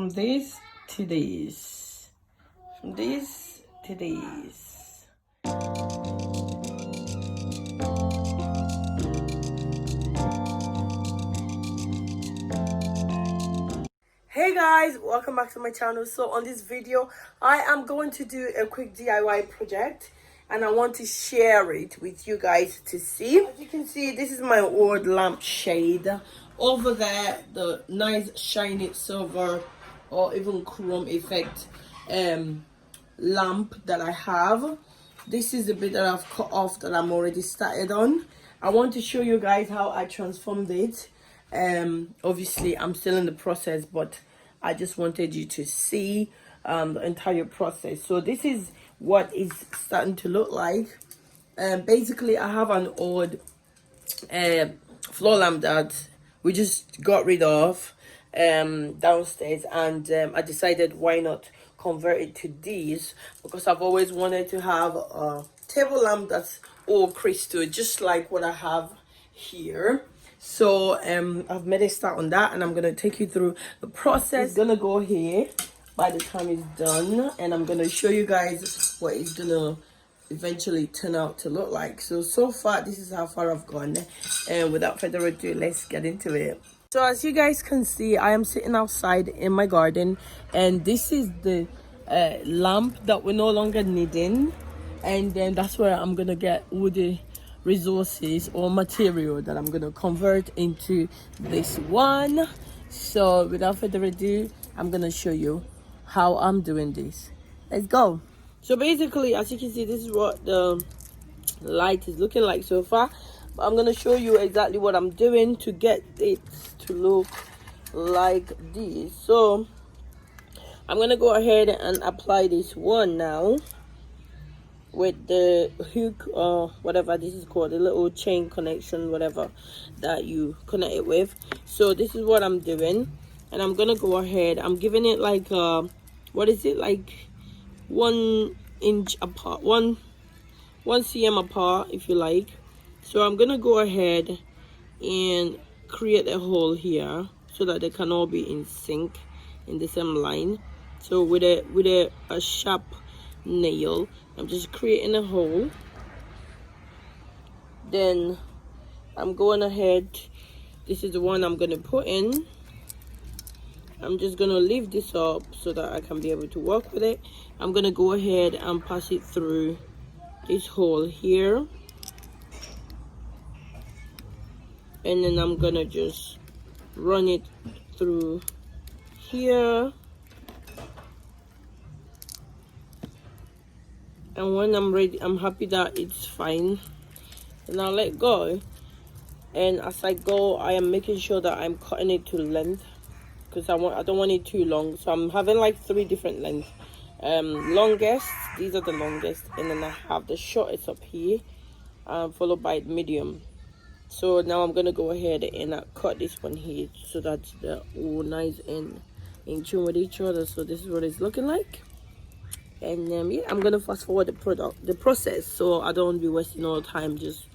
from this to this, from this to this. Hey guys, welcome back to my channel. So on this video I am going to do a quick DIY project and I want to share it with you guys to see. As you can see, this is my old lampshade. Over there, the nice shiny silver or even chrome effect lamp that I have. This is the bit that I've cut off that I'm already started on. I want to show you guys how I transformed it. Obviously I'm still in the process, but I just wanted you to see the entire process. So this is what it's starting to look like. Basically I have an old floor lamp that we just got rid of downstairs, and I decided why not convert it to these, because I've always wanted to have a table lamp that's all crystal, just like what I have here. So I've made a start on that, and I'm gonna take you through the process. It's gonna go here by the time it's done, and I'm gonna show you guys what it's gonna eventually turn out to look like. So far this is how far I've gone, and without further ado, let's get into it. So as you guys can see, I am sitting outside in my garden, and this is the lamp that we're no longer needing, and then that's where I'm gonna get all the resources or material that I'm gonna convert into this one. So without further ado, I'm gonna show you how I'm doing this. Let's go. So basically, as you can see, this is what the light is looking like so far. But I'm gonna show you exactly what I'm doing to get it to look like this. So I'm gonna go ahead and apply this one now with the hook or whatever this is called, the little chain connection, whatever that you connect it with. So this is what I'm doing, and I'm gonna go ahead, I'm giving it like what is it, like 1 inch apart, 1 cm apart if you like. So I'm gonna go ahead and create a hole here so that they can all be in sync in the same line. So with a sharp nail, I'm just creating a hole. Then I'm going ahead, this is the one I'm gonna put in. I'm just gonna leave this up so that I can be able to work with it. I'm gonna go ahead and pass it through this hole here, and then I'm gonna just run it through here, and when I'm ready, I'm happy that it's fine, and I'll let go. And as I go, I am making sure that I'm cutting it to length, because I don't want it too long. So I'm having like 3 different lengths. Longest, these are the longest, and then I have the shortest up here, followed by medium. So now I'm gonna go ahead and cut this one here so that they're all nice and in tune with each other. So this is what it's looking like. And yeah, I'm gonna fast forward the process, so I don't be wasting all time just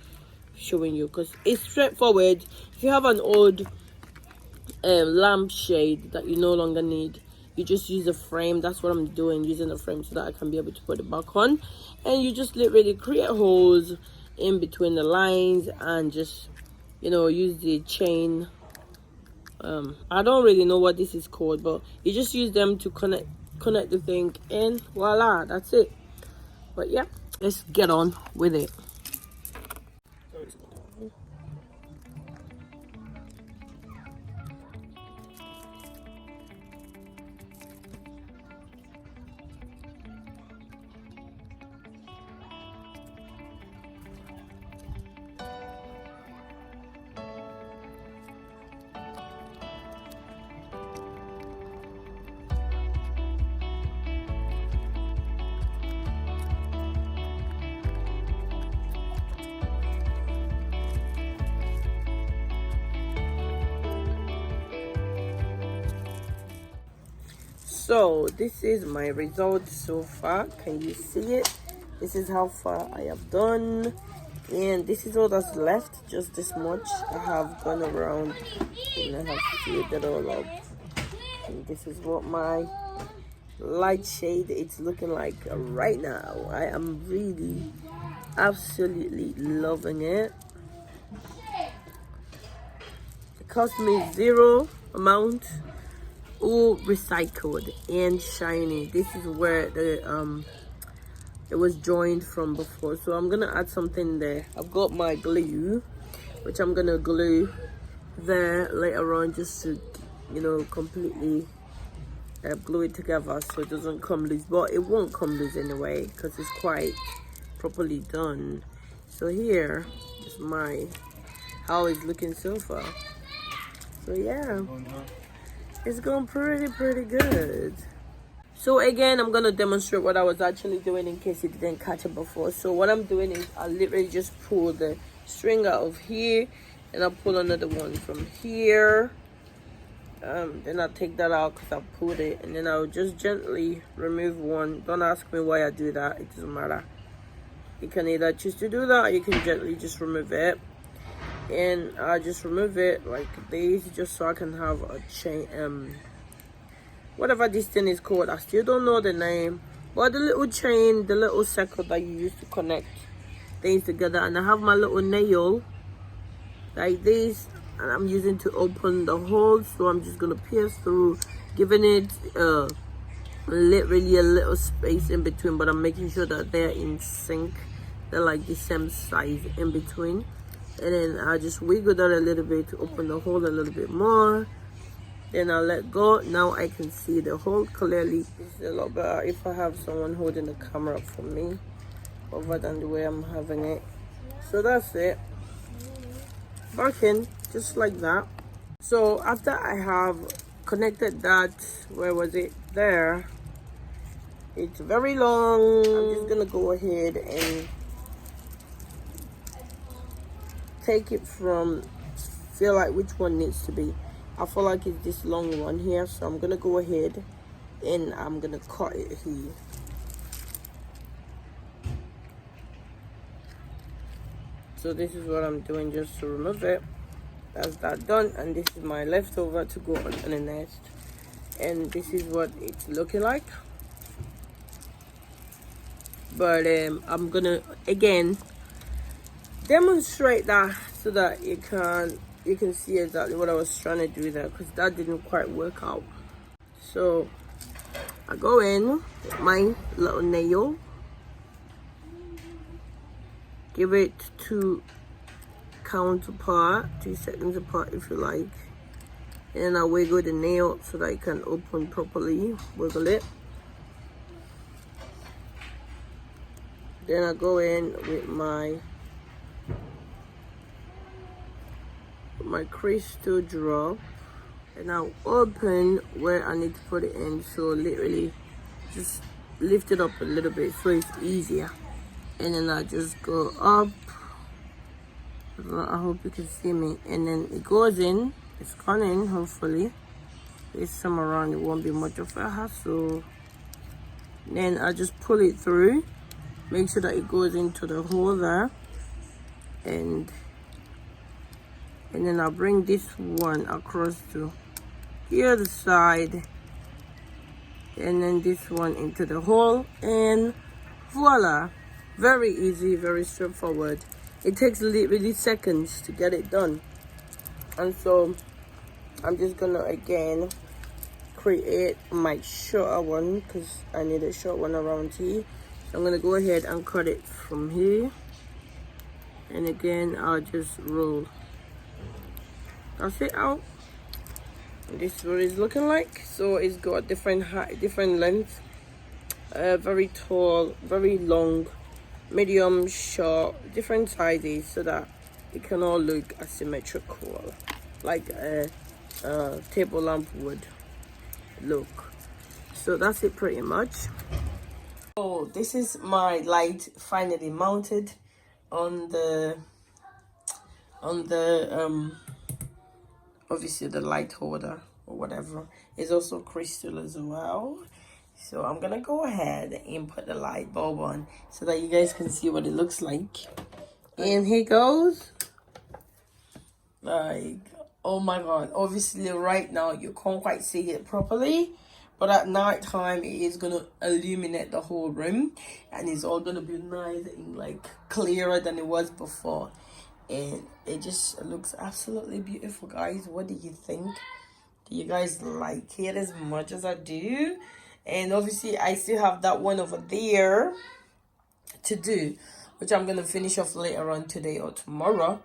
showing you, because it's straightforward. If you have an old lampshade that you no longer need, you just use a frame. That's what I'm doing, using a frame so that I can be able to put it back on. And you just literally create holes in between the lines and just, you know, use the chain. I don't really know what this is called, but you just use them to connect the thing, and voila, that's it. But yeah, let's get on with it. So this is my result so far. Can you see it? This is how far I have done, and this is all that's left, just this much. I have gone around and I have filled it all up. And this is what my light shade it's looking like right now. I am really absolutely loving it. It cost me zero amount, all recycled and shiny. This is where the it was joined from before, so I'm gonna add something there. I've got my glue, which I'm gonna glue there later on, just to, you know, completely glue it together so it doesn't come loose. But it won't come loose anyway because it's quite properly done. So here is my how it's looking so far. So yeah, it's going pretty good. So again, I'm gonna demonstrate what I was actually doing in case you didn't catch it before. So what I'm doing is I literally just pull the string out of here, and I'll pull another one from here. Then I'll take that out because I pulled it, and then I'll just gently remove one. Don't ask me why I do that, it doesn't matter. You can either choose to do that or you can gently just remove it. And I'll just remove it like this, just so I can have a chain, whatever this thing is called, I still don't know the name, but the little chain, the little circle that you use to connect things together. And I have my little nail like this, and I'm using to open the hole. So I'm just gonna pierce through, giving it literally a little space in between, but I'm making sure that they're in sync, they're like the same size in between. And then I just wiggle that a little bit to open the hole a little bit more. Then I'll let go. Now I can see the hole clearly. It's a lot better if I have someone holding the camera for me, other than the way I'm having it. So that's it. Back in, just like that. So after I have connected that, where was it? There. It's very long. I'm just gonna go ahead and take it from, feel like which one needs to be. I feel like it's this long one here, so I'm gonna go ahead and I'm gonna cut it here. So this is what I'm doing just to remove it. That's that done, and this is my leftover to go on the nest. And this is what it's looking like. But I'm gonna again demonstrate that so that you can see exactly what I was trying to do there, because that didn't quite work out. So I go in with my little nail, give it 2 seconds apart if you like, and then I wiggle the nail so that it can open properly. Wiggle it. Then I go in with my crystal drop, and I'll open where I need to put it in. So literally just lift it up a little bit so it's easier, and then I just go up. I hope you can see me. And then it goes in, it's gone in. Hopefully there's some around, it won't be much of a hassle. Then I just pull it through, make sure that it goes into the hole there, and then I'll bring this one across to the other side, and then this one into the hole, and voila. Very easy, very straightforward. It takes literally seconds to get it done. And so I'm just gonna again create my shorter one, because I need a short one around here. So I'm gonna go ahead and cut it from here, and again I'll just roll. That's it out. And this is what it's looking like. So it's got different height, different length, very tall, very long, medium, short, different sizes, so that it can all look asymmetrical, like a table lamp would look. So that's it pretty much. So this is my light finally mounted on the obviously the light holder or whatever. It's also crystal as well. So I'm gonna go ahead and put the light bulb on so that you guys can see what it looks like. And here goes. Like, Oh my god, obviously right now you can't quite see it properly, but at night time it is gonna illuminate the whole room, and it's all gonna be nice and like clearer than it was before, and it just looks absolutely beautiful, guys. What do you think? Do you guys like it as much as I do? And obviously I still have that one over there to do, which I'm gonna finish off later on today or tomorrow.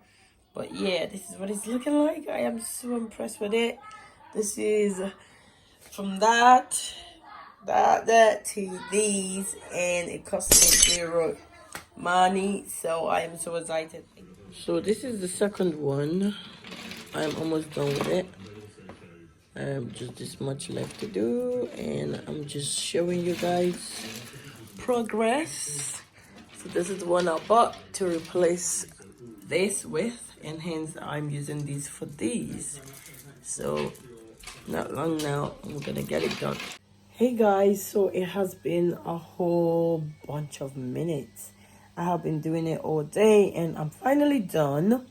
But yeah, this is what it's looking like. I am so impressed with it. This is from that to these, and it cost me zero money. So I am so excited. So this is the second one. I'm almost done with it. Just this much left to do, and I'm just showing you guys progress. So this is the one I bought to replace this with, and hence I'm using these for these. So not long now, I'm gonna get it done. Hey guys, so it has been a whole bunch of minutes. I have been doing it all day, and I'm finally done.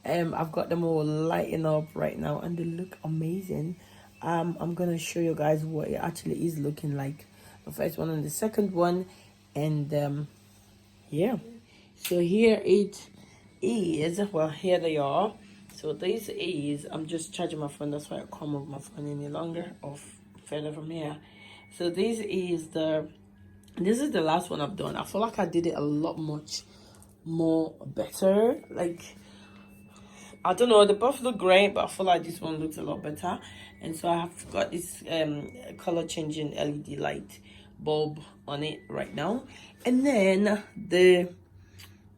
I've got them all lighting up right now, and they look amazing. I'm gonna show you guys what it actually is looking like, the first one and the second one, and yeah. So here it is. Well, here they are. So this is, I'm just charging my phone, that's why I can't move my phone any longer or further from here. So this is the last one I've done. I feel like I did it a lot much more better. Like, I don't know, they both look great, but I feel like this one looks a lot better. And so I have got this color changing LED light bulb on it right now. And then the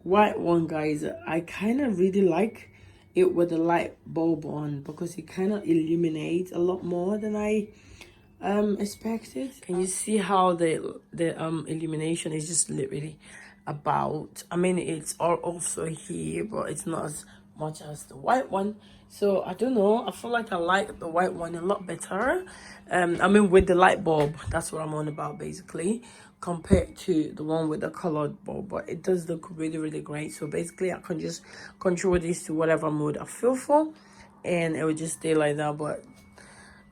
white one, guys, I kind of really like it with the light bulb on, because it kind of illuminates a lot more than I expected. Can you see how the illumination is just literally about, I mean, it's all also here, but it's not as much as the white one. So I don't know, I feel like I like the white one a lot better. I mean, with the light bulb, that's what I'm on about basically, compared to the one with the colored bulb. But it does look really, really great. So basically I can just control this to whatever mode I feel for, and it will just stay like that. But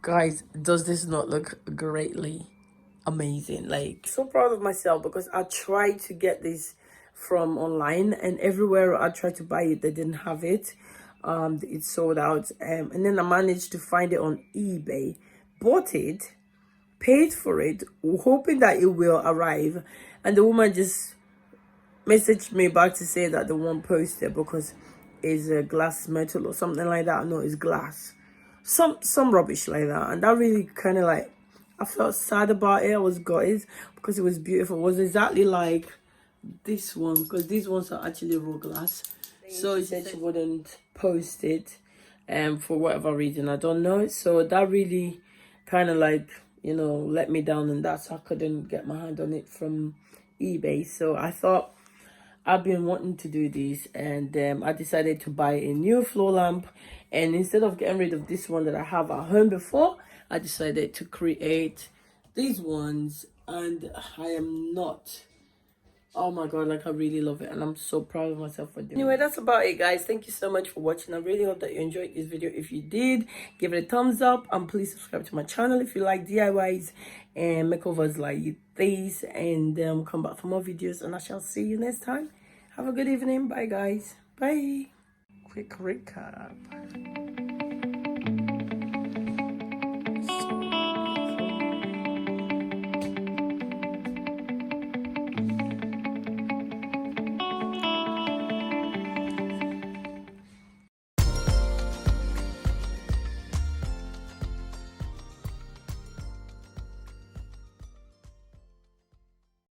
guys, does this not look greatly amazing? Like, so proud of myself, because I tried to get this from online, and everywhere I tried to buy it, they didn't have it. It's sold out. And then I managed to find it on eBay, bought it, paid for it, hoping that it will arrive, and the woman just messaged me back to say that they won't post it because it's a glass metal or something like that. No, it's glass, some rubbish like that. And that really kind of like, I felt sad about it. I was gutted because it was beautiful. It was exactly like this one, because these ones are actually raw glass. So she said she wouldn't post it, for whatever reason, I don't know. So that really kind of like, you know, let me down, and that's, I couldn't get my hand on it from eBay. So I thought, I've been wanting to do this, and I decided to buy a new floor lamp. And instead of getting rid of this one that I have at home before, I decided to create these ones, and I am not, oh my god, like I really love it, and I'm so proud of myself for doing it. Anyway, that's about it, guys. Thank you so much for watching. I really hope that you enjoyed this video. If you did, give it a thumbs up, and please subscribe to my channel if you like DIYs and makeovers like these, and come back for more videos, and I shall see you next time. Have a good evening. Bye, guys. Bye. Quick recap.